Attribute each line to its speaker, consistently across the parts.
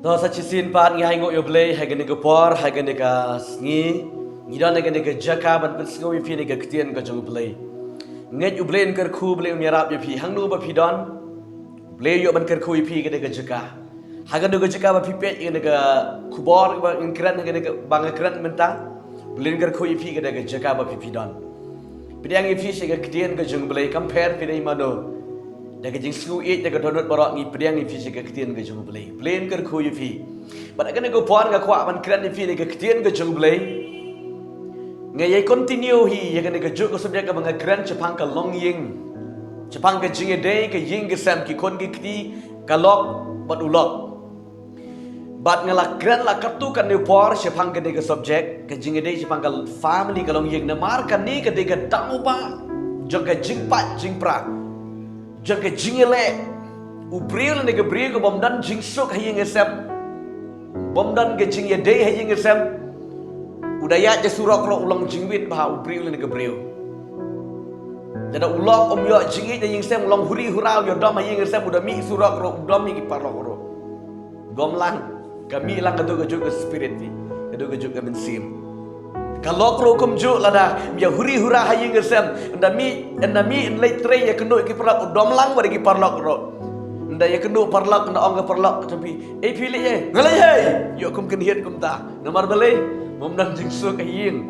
Speaker 1: No sa chisin pan ngi hango yo blay hagen ga por hagen ga ngi dan hagen ga jaka ban pin sngo wi fi ga ktien ga jong blay nget u blay ker khu blay mi rap pi hangnu ba fi don blay yo ban ker khu wi fi ga jaka hagen ga jaka ba fi pe ga khubor ba in kran ga bang kran menta blay ker khu wi fi ga jaka ba fi don pidang wi fi ga ktien ga jong blay compare fi dai mano daga jing sku it daga donut barak ni pediang ni fi ga ktien ga jong blay plain ker khu yu fi but akan go pon ga kwa man kran ni fi ga ktien ga jong blay ngai continue hi ya ga ga juk ko subjek ga bang kran chapang ka long ying chapang ga jing day ga ying ga sam ki kon gi kti ka lok bat ulok bat ngala kran la katu kan ni por chapang ga ga subjek ga jing day chapang ka family ka long ying na mar kan ni ga de ga damu ba jong ga jing pat jing pra jaga jingele ubril ne gabriel ko bomdan jingsuk haying esem bomdan ge jing ye day haying esem udaya je surak ro ulang jingwit bah ubril ne gabriel dada ulok om yo jingi je ying sem ulang huri hurau yo dom haying esem udah mi surak ro dom mi parok ro gomlang kami lang kado ga spirit ni kado ga mensim kalau kro kum ju lada ya huri hura haying gesem ndami in late tray ya kenu ki parlak dom lang bari ki parlak ro nda ya kenu parlak nda ong parlak tapi pilih ye ngalai he yo kum ken hiet kum ta nomor bale mom dan jingsu ka yin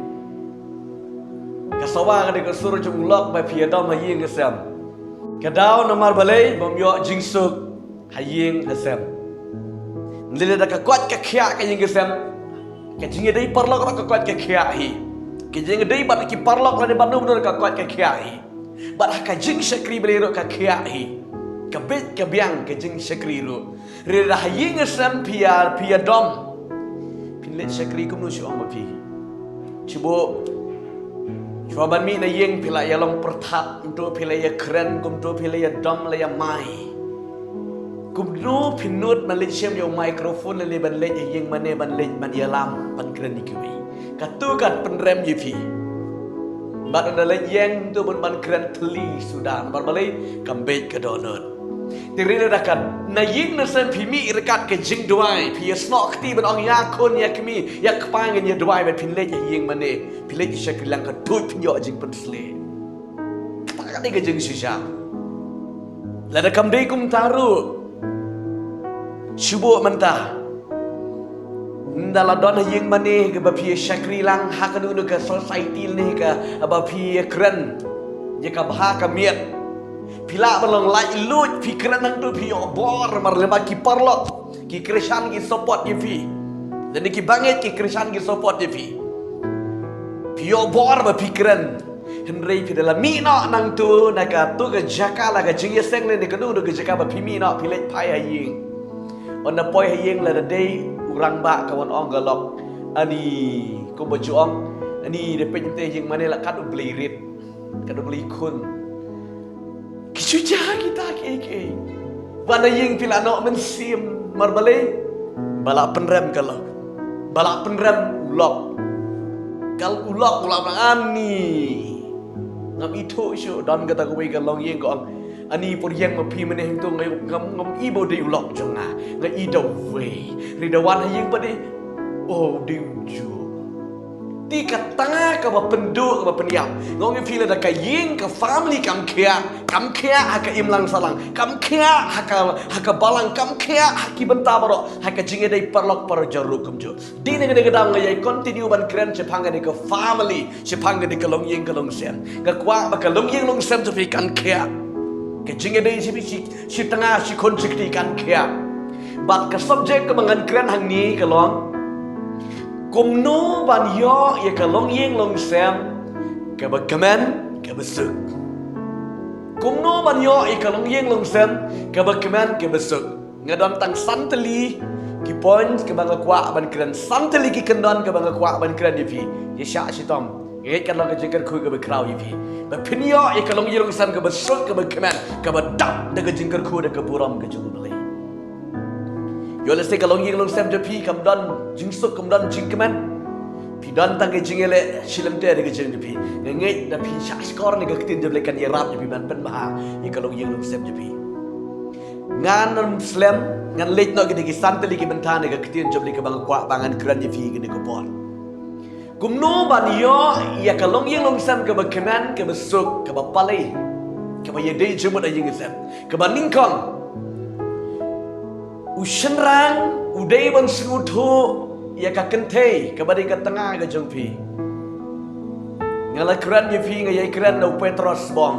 Speaker 1: kasawa ka de sur jung lok ba pia dom haying gesem kadau nomor bale mom yo jingsu haying gesem ndile da ka kwat ka khya ka ying gesem kejinge dai parlok ra ka kwat ke khiai kejinge dai bat ki parlok la de banu benar ka kwat ke khiai bat ka jing sakri beli ro ka khiai ka bet ka biang ke jing sakri ro re ra ying sam pia dom pin le sakri kum no shi ong pi chibo ban mi na yeng pila ya long perthap untuk pila ya keren kum to pila ya dom la ya mai kum no pinut Malaysia yo microphone le ban le yeng mane ban le man ya lam ban keren ni kiwi katu kat penrem yifi bat ada le yeng tu ban keren teli sudan bar balai kambet ke donut tirina dakan na yeng na sem pimi rekat ke jing duai pi snok ti ban ong ya kon ya kimi ya kpang ya duai ban pin le yeng mane pin le shakri lang ka tu pin yo jing pen sle tak ada ke jing shisha lada kamdei kum taru Syubu mentah ndala don yeng mane ke bapi syakri lang hakanu ke society ni ke bapi keren je ka bah ka miet pila belong lai lut pi keren nang tu pi obor mar leba ki parlok ki krishan ki support ye fi dan ki banget ki krishan ki support ye fi pi obor ba pi keren Henry pi dalam mi no nang tu naka tu ke jaka la ke jing yeseng le ke nu ke jaka ba pi mi no pi let pai yeng on poi hayeng la day urang ba kawan ong galok ani ko baju ong ani de pente yeng mane la kadu beli rit kadu beli kun kisuja kita ke wana yeng pila no mensim marbale bala penrem kalau bala penrem ulok kal ulok ani ngam itu syo dan kata ko we kalong yeng ko ani por yang mapi mane hingtung ngam ibo de ulok jonga ngai ido we ridawan hayeng pade oh diuju ti katanga ka ba pendu ka ba peniap ngong feel da ka yeng ka family kam kia haka imlang salang kam kia haka balang kam kia haki benta baro haka jinge dai parlok par jaru kumjo dine ne gedang ngai continue ban kren chepanga de ka family chepanga de ka long yeng ka long sem ga kwa ba ka long yeng long sem to fi kan kia kejinge dai si tengah si konsekti kan kia bat ka subjek ka mangan kren hang ni kalong kumno ban yo ye ka long yeng long sem ka ba kamen ka besuk kumno ban yo ye ka long yeng long sem ka ba kamen ka besuk ngadon tang santeli ki points ka bang kwa ban kren santeli ki kendon ka bang kwa ban kren yifi ye sha si tom ye kan long ka jengker khu ka ba kraw yifi ba pinyo ye ka long yeng sam ka ba sok ka ba kamen ka ba dap da ka jengker khu da ka buram ka jugu beli yo le se ka long yeng long sam je pi kam don jing sok kam don jing kamen pi don tang ke jingele silam te da ka jeng je pi ngai da pi sha skor ni ka tin je le kan ye rap je pi ban pen ba ye ka long yeng long sam je pi ngan Muslim ngan lek no gini kisan teli ki bentane ga ketien job li ka bang kwa bangan kran ye fi gini ko por kumno ban yo ya ka long yeng long sam ka ba keman ka ba suk ka ba palai ka ba ye dei jumut a yeng sam ka ba ningkong ushenrang udai ban suthu ya ka kentei ka ba di ka tengah ga jong fi ngala kran ye fi nga ye kran no Petros bong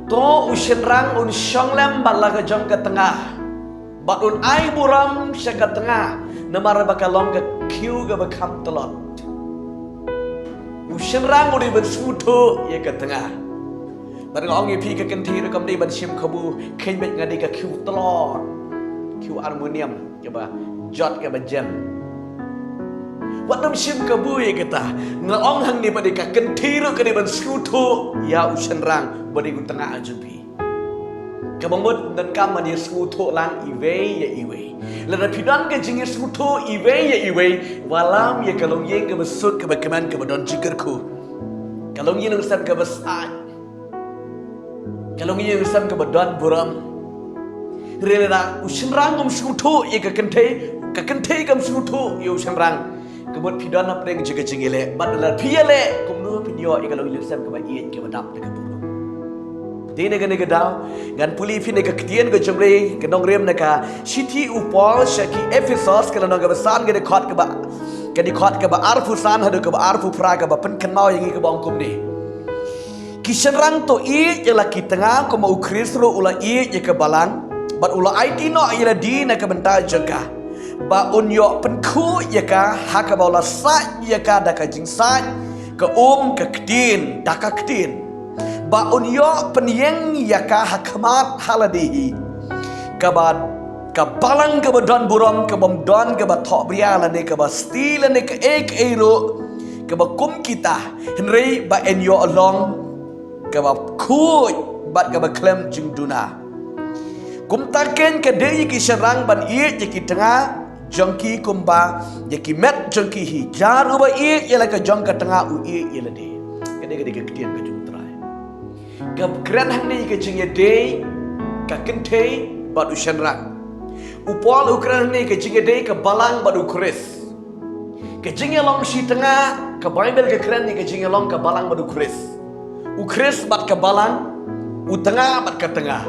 Speaker 1: to ushenrang un shonglam bala ga jong ka tengah bat un ai buram sha ka tengah namara ba ka long ka kiu ga ba kham talot ushenrang udi ban suthu ya ka tengah bat ngong ye fi ka kentei ro kam di ban sim khabu khen bet nga di ka kiu talot kiu harmonium ka ba jot ka ba jam Wadam sim kabu ya kita ngaong hang ni pada kentiru ke depan skutu ya ushenrang badi ku tengah ajubi kabamut dan kam mani skutu lang iwe ya iwe lada pidan ke jingir skutu iwe ya iwe walam ya kalong ye ke besut ke bagaimana ke badon jikerku kalong ye nungsam ke besat kalong ye nungsam ke badon buram rela ushenrang skutu ya ke kentei kam skutu ya ushenrang kebut pidon apa yang jaga jengile, badal piale, kumnu pidio ikalong ilusam keba iet keba dap dekat bulu. Di negara dau, gan puli fi negara ketian ke jumlah kenong rem neka city upol syaki Ephesus kalau nong kebesan ke dekot keba arfusan hadu keba arfu pra keba penken mau yang keba angkum ni. Kishenrang to iet yang laki tengah koma ukrisro ula iet yang kebalang, bat ula IT no ila di nak kebentar jengkah. Ba unyo penku ya ka haka baula sa ya ka da ka jingsat ka ka ktin da ka ktin ba unyo penyeng ya ka hakamat haladihi ka balang ka ba don buram ka bom don ka ba thok bria la ne ka ba stil ne ka ek eiro ka ba kum kita henry ba enyo along ka ba ku bat ka ba klem jingduna kum taken ka de ki serang ban ye ki tengah jongki kumba yaki met jongki hi jar uba i yala ka jong ka tengah u i yala de kade ka ketian ka jung trai ka kran hang ni ka jing ye de ka kentei badu shenrang upol ukran ni ka jing ye de ka balang badu kris ka jing ye long si tengah ka bible ka kran ni ka jing ye long ka balang badu kris u kris bat ka balang u tengah bat ka tengah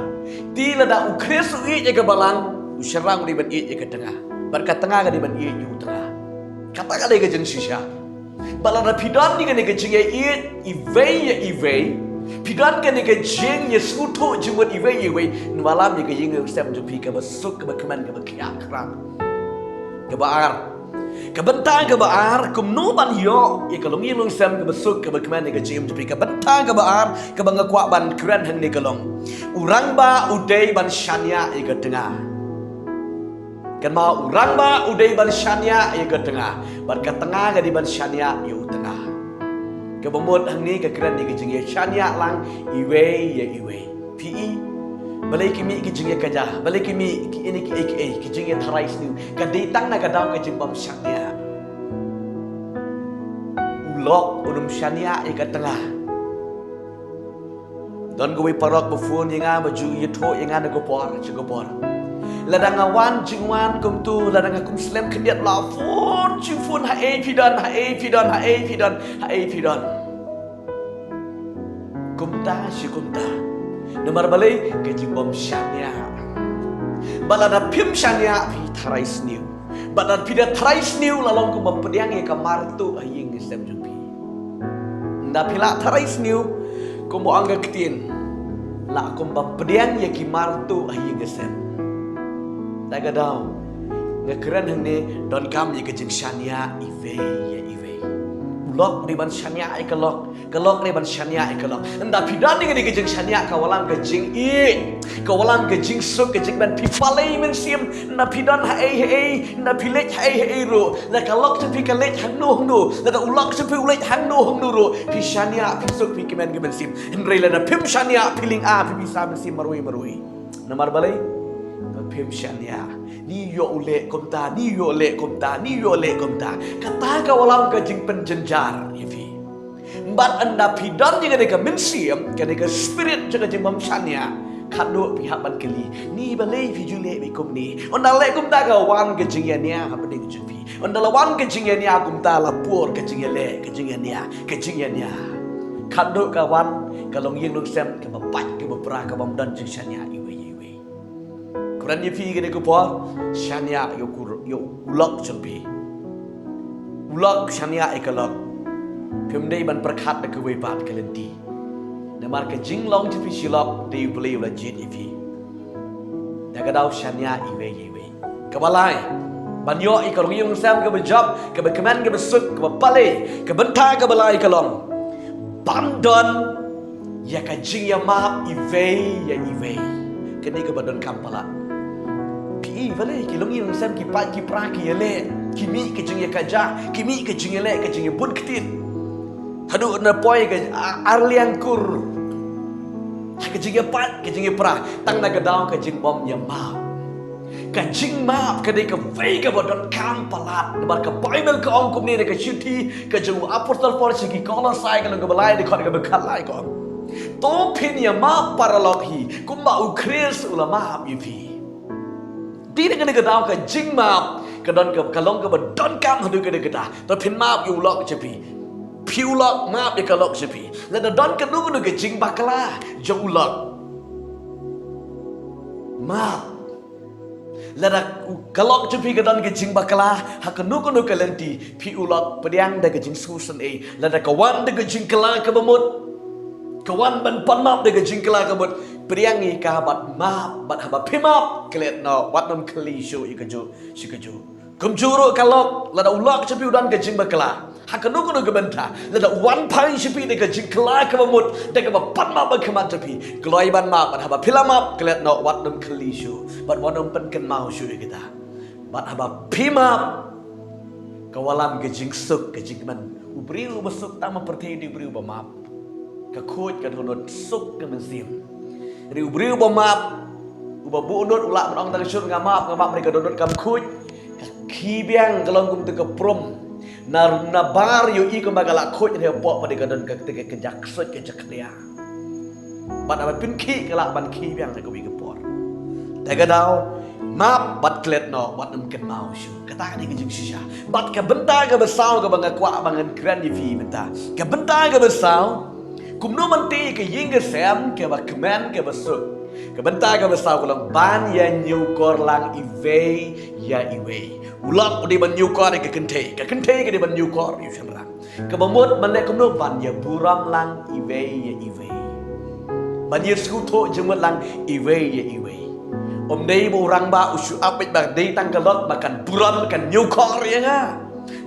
Speaker 1: ti lada u kris u i ka balang u shenrang ni ban i ka tengah berkat tengah ka di ban iet yu tengah kata kali ka jeng sisha balada pidon ni ka ni ka jeng ye iet iwe pidon ka ni ka jeng ye skutu jengwat iwe nwalam ni ka jeng ye stem ju pi ka basuk ka keman ka kiak krang ka baar ka bentang ka baar kum no ban yo ye ka long ye long stem ka basuk ka keman ni ka jeng ju pi ka bentang ka baar ka bangakwa ban kran hang ni ka long urang ba udai ban shania ye ka tengah kan mau urang ba udai ban syania ya ke tengah berkat tengah ga di ban syania ya tengah ke bomot hang ni ke keren ni ke jeng ya syania lang iwe ya iwe pi balai kimi ke jeng ya kaja balai kimi ini ke aka ke jeng ya tharais ni ka ditang na ka daw ke jeng bam syania ulok udum syania ya ke tengah don go parok bufun yang baju yetho yang ada go por ladang awan jingwan kum tu ladang akum slam kendiat lafun cifun hae pidon kumta nomor balai ke jimbom syania balada pim syania pi tharais new balada pida tharais new lalong kum pediang ye kamar tu aying stem jupi nda pila tharais new kum angga ketin la kum pediang ye kimar tu aying stem Daga daw, ngekeren hang ni don kam ye kejeng syania iwe ya iwe. Ulok riban syania ai kelok riban syania ai kelok. Enda pidan ni kejeng syania kawalam kejeng i, kawalam kejeng suk kejeng ban pipalai men sim, enda pidan hae, enda pilek hae ro. La kalok sepi kalek hang no, la ulok sepi ulek hang no ro. Pi syania pi suk pi kemen kemen sim. Hendrai la pim syania piling a pi bisa men sim marui. Namar balai pim syania ni yo le komta kata ka walam ka jing penjenjar ifi bat anda pidon jeng ka mensiam ka spirit jeng jing bam syania kado pihak ban keli ni balai fi jule bi kum ni ondale kum ta ka wan ke jing ya nia ha beding ju fi ondala wan ke jing ya nia kum ta la pur ke jing ya le ke jing ya nia kado ka wan ka long yin long sem ka ba pat ka ba pra ka bam dan jing shania iwe kuran ye fi ke ne ko po shania yo ulok champi ulok shania ekalok phim dei ban prakhat de ka we pat ka lenti Namar ke jing long tipi silap di beli ulah jit ifi. Dah kadau shania iwe. Kebalai. Banyo ikalong yung sam ke berjob, ke berkeman ke besuk, ke berpalai, ke bentar ke balai kalong. Bandon ya ke jing ya maaf iwe. Kini ke bandon kampala. Pi balai kilong yung sam ki pat ki pra ki yele. Kimi ke jing ya kaja, kimi ke jing yele, ke jing ya bun ketin. Hadu na poi ke arliang kur. Kejing pat, kejing pra, tang na gadao kejing bom yang maaf. Kejing maaf kadai ke vei ke bodon kam palat. Nabar ke Bible ke ong kum ni ke syuti ke jeng apostol Paul segi Kolosai ke balai de khot ke bekalai ko. To pin ya maaf paralog hi, kumba ukris ulama ifi. Di dengan gadao kejing maaf kedon ke kalong ke bodon kam hadu ke gada. To pin maaf yu lok cepi. Piulok maaf dia kalok sepi. Lada don kedua ke jing bakala jauh ulok. Maaf. Lada kalok sepi ke don ke jing bakala hak kedua ke lenti piulok pediang dah ke jing susun lada kawan dah ke jing kala ke bemut. Kawan ban pan maaf dah ke jing kala ke bemut. Pediang ni kahabat maaf bat habat pimap kelet no wat nam keli show ikaju sikaju. Kumjuru kalok lada ulok sepi udan ke jing bakala. Hakanu kuno gebenta, lada one pang sipi deka jingkla kemamut, deka bapan ma berkemat tepi, keloi ban ma, ban haba pilamap, kelet no wat nam kelishu, ban wanam penken mau syu kita, ban haba pimap, kawalam ke jing suk ke jing man, ubriu besuk tama perti di ubriu bamap, kekut ke donot suk ke mesim, di ubriu bamap, ubabu unut ulak menong tang syur ngamap mereka donot kam kut, kibiang kalau kum teka prom. Na bar yo iko magala khoj ne pok pada gadon ka te ke jak sot ke jak dia bat apa pin ki kala ban ki biang te ko wi ke por te gadau map bat klet no bat nam ken mau shu kata ni ke jing shisha bat ka benta ka besau ka banga kwa bangan kran di fi benta ka benta ka besau kum no man te ke ying ke sam ke ba kman ke besuk ke benta ka besau ko ban ya nyu kor lang iwe ya iwe ulak di ban nyukor ke kente ke di ban nyukor yu shamrang ke bamut man le kumno ban ya buram lang iwe ban ye skuto jemut lang iwe om dei bo rang ba usu apit ba dei tang kalot makan buram kan nyukor ya nga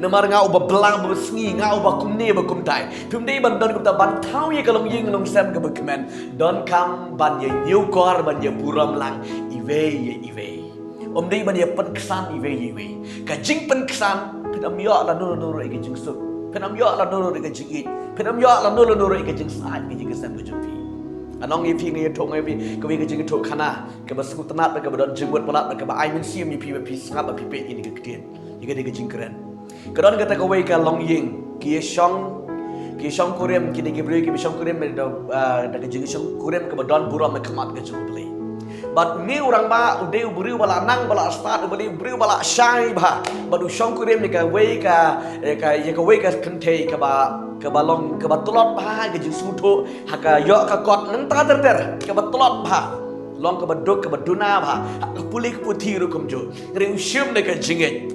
Speaker 1: namar ngau ba belang ba sngi ngau ba kumne ba kumtai pum dei ban don kumta ban thau ye kalong ying long sam ke ba kemen don kam ban ye nyukor ban ye buram lang iwe Om dei ban ye pen kesan iwe ka jing pen kesan penam yo la nuru ke jing suk penam yo la nuru ke jing it penam yo la nuru ke jing sai ke jing sam ke jumpi anong ye phi ngi thong ye ke ke jing thok khana ke ba sku tanat ke ba don jing buat palat ke ba ai min sim ye phi sngap ba phi pe ini ke kien ye ke jing keren ke don kata ke we ka long ying ki shong kurem ki ke bri ki shong kurem da ke jing shong kurem ke ba don buram ke khamat ke jing beli Bat ni orang ba ude beriu bala nang bala start beriu bala syai ba badu syong kurem ni ka we ka we ka kente ka ba long ka ba tulot ba ke jing suto ha ka yo ka kot nang ta ter ka ba tulot ba long ka ba duk ka ba duna ba ka pulik puthi ru kum jo re usyum ne ka jinget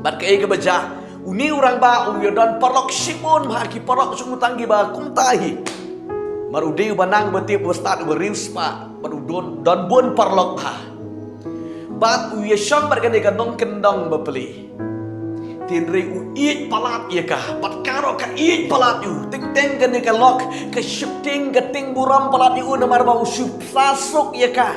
Speaker 1: bat ka ba ja uni orang ba u yo don parok simon ba ki parok sungu tanggi ba kumtahi maru deu banang beti postat beriu spa baru don bun parlok ha bat u ye sham bergane ka dong kendong bepeli tin re u eat palat ye ka bat karo ka eat palat yu ting ting gane ka lok ka shifting ka ting buram palat yu na marba u shup sasuk ye ka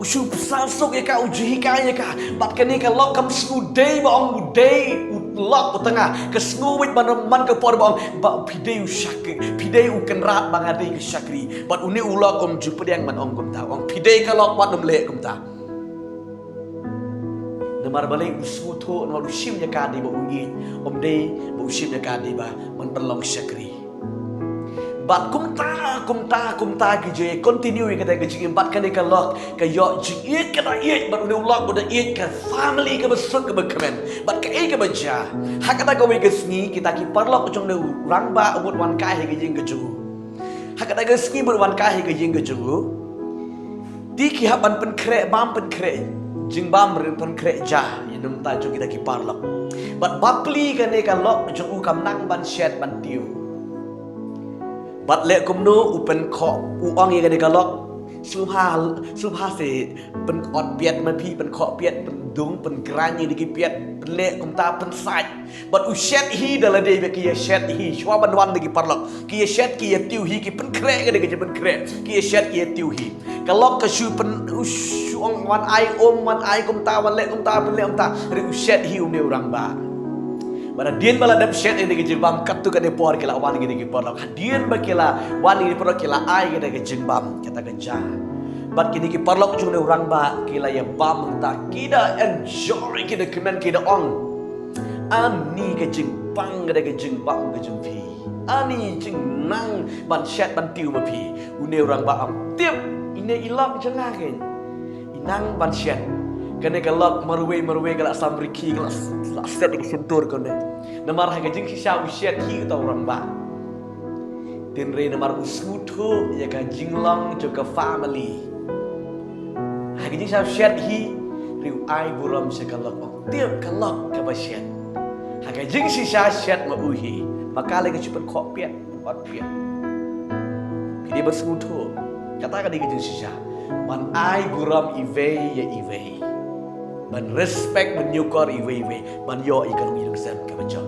Speaker 1: usu sasuk ye ka uji ka ye ka bat kane ka lok kam sku day ba ong day lok tengah ke snuwit man ke por bang ba pideu syakri pideu kenrat bang ade ke syakri bat uni ulok om jupa yang man ong kum ta ong pidei ka lok wat le kum ta namar balai usu tho no usim ya ka di ba ungi om dei ba usim ya ka di ba man berlong syakri Bat kumta kije continue kada kije bat kan ka lok ka yo jing kada bat unu lok udah ka family ka besuk ka bekemen bat ka ka baja hakata ka wegesni kita ki parlok jong ne rangba ubut wan ka he kije keju hakata ka ski but wan ka he kije keju ti ki haban pen kre bam pen kre jing bam pen kre ja inum ta jong kita ki parlok bat bapli kan ka lok jong u kam nang ban shet ban tiu Bat lek kumno upen kok uang yang ada galok subha se pen ot piet man pi pen kok piet pen dung pen gran yang diki piet pen lek kumta pen saj bat u shet hi dala de ki ya shet hi shwa ban wan diki parlok ki ya shet ki ya tiu hi ki pen kre ga diki pen kre ki ya shet ki ya tiu hi galok ka shu pen uang wan ai kumta wan lek kumta pen lek kumta ri u shet hi ne urang ba Mana dian bala dap shet ini ke jimbam katu kade por kila wan gini ke por dian bakila wan ini por kila ai gini ke jimbam kata keja bat kini ke porlok jung ne urang ba kila ya bam ta kida enjoy kida kemen kida on ani ke jimbang gede ke jimbam ke jimpi ani jing nang ban shet ban tiu ma pi une urang ba am tiap ine ilok janga ke inang ban shet kene galak marwe galak samriki galak set ke sentur kone namar ha gajing sisa usiat hi ta orang ba tin re namar usmutu ya ka jinglang juga family ha gajing sisa usiat hi riu ai buram se galak tiap galak ka basiat ha gajing sisa usiat ma uhi maka lagi cepat kok piat wat piat pidi bersmutu kata ka gajing sisa man ai buram ive ya ive ban respect menyukor iwe ban yo ikan minum sem ke bajang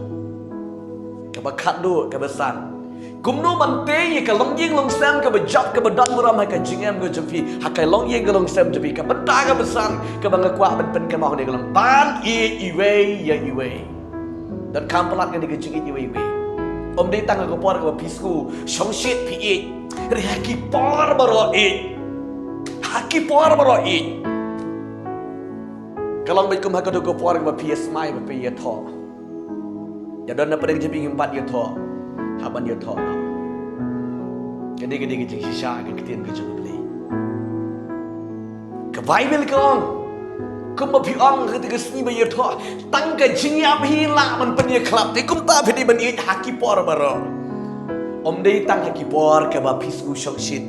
Speaker 1: ke bakat do ke besan kumno man te ke long ying long sem ke bajak ke badan muram ha ke jingem ke jempi ha ke long ying ke long sem jempi ke benda ke besan ke bang kwa ben pen ke mau ne ke long ban iwe ya iwe dan kampelat ke ke jing iwe om dei tang ke por ke pisku song shit pi ri haki por baro i Kalau baik kumah kado ko puar ba PS mai ba pe tho. Ya don na pedeng jepi ngimpat ya tho. Haban ya tho. Kene ke sisa ke ketien ke jeng beli. Ke Bible kong. Kum ba pi ong ke te sni ba ya tho. Tang ke jing ya pi la man pen ya klap te kum ta pe ban i haki por baro. Om dei tang haki por ke ba pisku shok shit.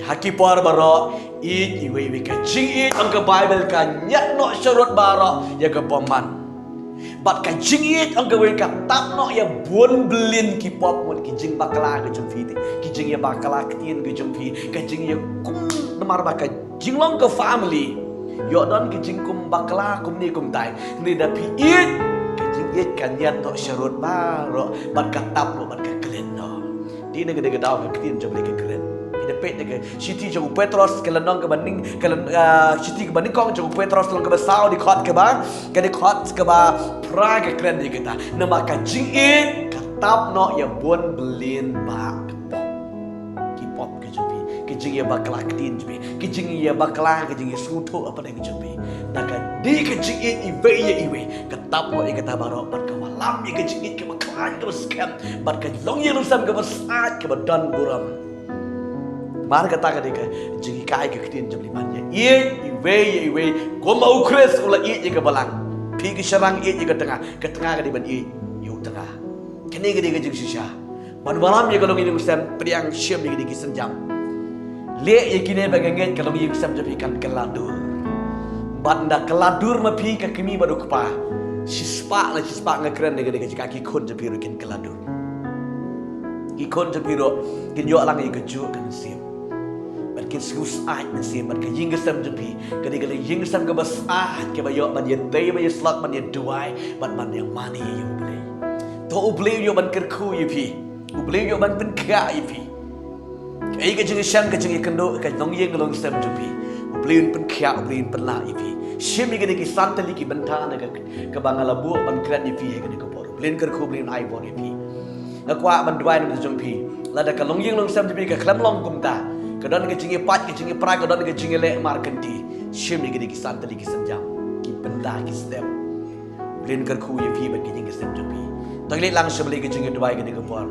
Speaker 1: Haki por baro iwe ka jing ang ka Bible ka nyat no syarut baro ya ka paman bat ka jing ang ka we ka tap no ya bun belin ki pop mun ki jing bakla ka jumpi ki jing ya bakla ketien ka jumpi ka jing ya kum namar ba ka jing long ka family yo don ki jing kum bakla kum ni kum tai ni da pi ka jing ka nyat no syarut baro bat ka tap no bat ka klen no di negede daw ka ketien jumpi ka klen Depet ke Siti jago Petros ke lenong ke banding ke Siti ke banding kong jago Petros long ke basau di khot ke ba ke di khot ke ba pra ke kren di kita nama ka jing katap no ya bon belin ba ki pop ke jupi ke jing ya bakla ketin jupi ke jing ya bakla ke jing ya suto apa dai ke jupi naka di ke jing iwe katap no kata baro bat ke malam ya ke jing ke bakla ke scam bat ke long ya lusam ke basat ke badan buram Mar kata ka jigi kai ke ketin jam limannya iwe ko mau kres ula ke balang pi ke serang ke tengah ke di ban yu tengah kene ke jigi sisa ban malam ye kalau ini musam priang syam ye ke senjam le ye kine baganget kalau ye musam jadi ikan keladur banda keladur ma pi ke kimi badu kepa sispa ngekren de jika ki kon jadi ikan keladur ikon jadi kin yo lang ye keju kan sim Barkin sus ai men sim barkin yingesam jepi kali yingesam ke bas ke bayo ban ye day ban ye slot ban ye duai ban yang mani ye ublei to ublei yo ban kerku ye pi ublei yo ban pen kha ye pi kai ke jing sham ke jing kendo ke nong yeng long sam jepi ublei pen kha ublei pen la ye pi shim ye ke santali ki bantha na ke bangala bu ban kran ye pi ye ke por ublei kerku ublei ai bon ye pi ngakwa ban duai na jempi lada ka long yeng long sam jepi ke klam long kumta Kadang ke jingi pat ke jingi pra kadang ke jingi le mar kenti shim ni gidi kisan tali kisan jam ki benda ki step blin kar khu ye phi ba ki jingi step japi tagli lang shabli ke jingi dubai ke por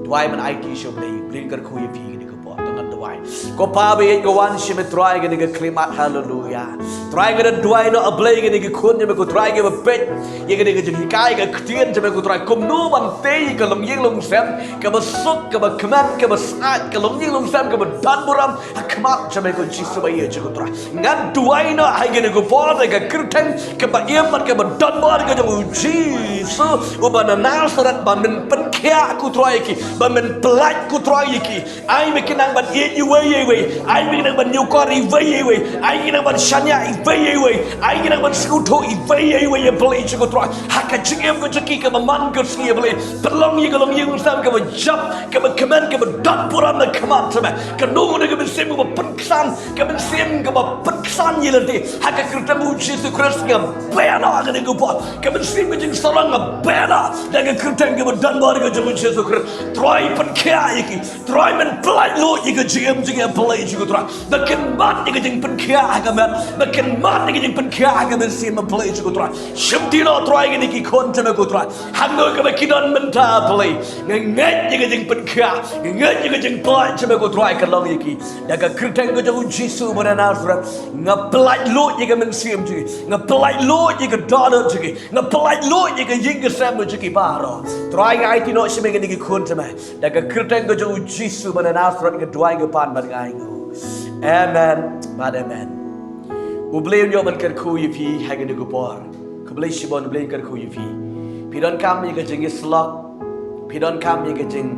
Speaker 1: Dwai man IT show blin kar khu yepi ni ko po tangan dwai ko pa be go wan shim try gani ga klimat hallelujah try ga dwai no ablay gani ga khun ni ko try ga pet ye gani ga jing kai ga ktien je ko try kom no ban te ka long yeng long sam ka ba sok ka ba kman ka ba saat ka long yeng long sam ka ba dan buram akmat je ko jisu ba ye je ko try ngan dwai no ai gani ko po ga krten ka ba yem ban ka ba dan bar ga jong jisu u ba na nasaret ba men pen kya ku try ki ba men pelat ku try ki ai me kinang ban ye you way ai me kinang ban new kori way ai kinang ban shanya way ai kinang ban skuto way ye play ku try haka jingem ko jiki ka man ko ski play pelong ye galong ye sam ka ba jap ka ba command ka ba dan puram na command sama ka no ne ka ba sem ka ba peksan ka ba sem ka ba peksan ye lati haka kertemu Jesus Christ ka bena ga ne ko pa ka ba sem ka jing sarang ka bena daga kerten ka ba dan bar ka jemu Jesus Christ try pen kya ye try men play lo ye ka jingem play ku try makin mat ye ka jing pen kya ka man makin mat ye ka jing pen kya ka ba sem play ku try shimti no try ga ne ki kon te ko try hango ka ba kidan menta play nget ye ka jing pen kya nget ye ka jing play te ko try ka long ye ki daga kerten ka jemu Jesus ber Nazareth ngaplay lo ye ka men sem ji ngaplay lo ye ka dollar ji ngaplay lo ye ka jing ka sam ji baro try ga IT no shime ga ni ki kon te daga kerten ka jemu Jesus ber Nazareth ka dwai ga pan ban ngai ngo amen bad amen ubleun yo man kan khu ye phi ha ga ni ko por kublai shibon blai kan khu ye phi pi don kam ye ga jing slot pi don kam ye ga jing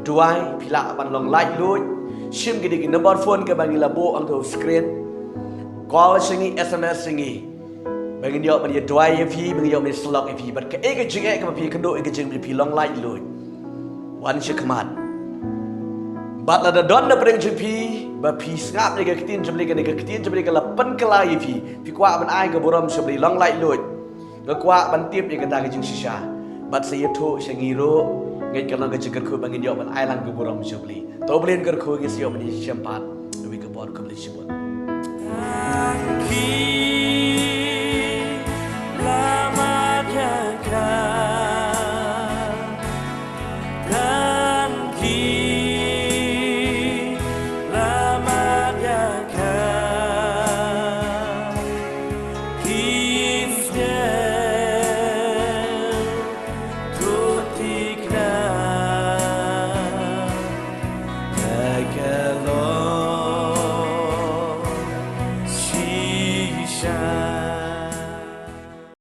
Speaker 1: dwai pi la ban long like lui shim ga di number phone ka bang la bo ang to screen call singi SMS singi bang yo man ye dwai ye phi bang yo man slot ye phi bat ka e ga jing e ka pi kan do e ga jing pi long like lui wan shikman bat la da don na preng pi ba pi ngap ni ga ktin jam ni ga ktin jam ni ga la pan kala yi pi kwa ban ai ga boram shab long lai loi ga kwa ban tip ni ga ta ga jing shisha bat se ye tho shangi ro ngai ka lang ga jikar khu bangin yo ban ai lang ga boram shab li to blen gar khu gi se yo ban sham pat wi ga bor kam li shibon